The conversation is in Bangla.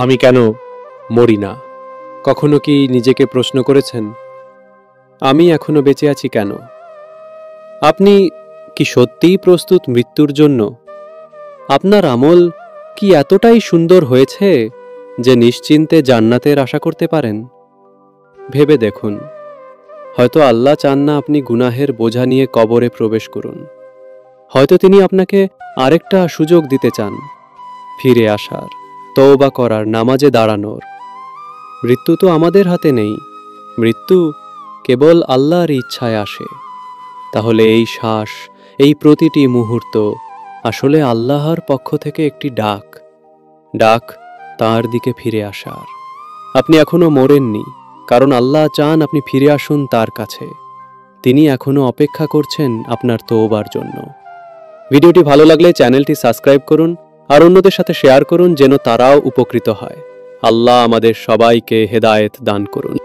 আমি কেন মরি না? কখনো কি নিজেকে প্রশ্ন করেছেন, আমি এখনো বেঁচে আছি কেন? আপনি কি সত্যিই প্রস্তুত মৃত্যুর জন্য? আপনার আমল কি এতটাই সুন্দর হয়েছে যে নিশ্চিন্তে জান্নাতের আশা করতে পারেন? ভেবে দেখুন, হয়তো আল্লাহ চান না আপনি গুনাহের বোঝা নিয়ে কবরে প্রবেশ করুন। হয়তো তিনি আপনাকে আরেকটা সুযোগ দিতে চান, ফিরে আসার, তওবা করার, নামাজে দাঁড়ানোর। মৃত্যু তো আমাদের হাতে নেই, মৃত্যু কেবল আল্লাহর ইচ্ছায় আসে। তাহলে এই শ্বাস, এই প্রতিটি মুহূর্ত আসলে আল্লাহর পক্ষ থেকে একটি ডাক, ডাক তার দিকে ফিরে আসার। আপনি এখনো মরেননি, কারণ আল্লাহ চান আপনি ফিরে আসুন তার কাছে। তিনি এখনো অপেক্ষা করছেন আপনার তওবার জন্য। ভিডিওটি ভালো লাগলে চ্যানেলটি সাবস্ক্রাইব করুন আর অন্যদের সাথে শেয়ার করুন, যেন তারাও উপকৃত হয়। আল্লাহ আমাদের সবাইকে হেদায়েত দান করুন।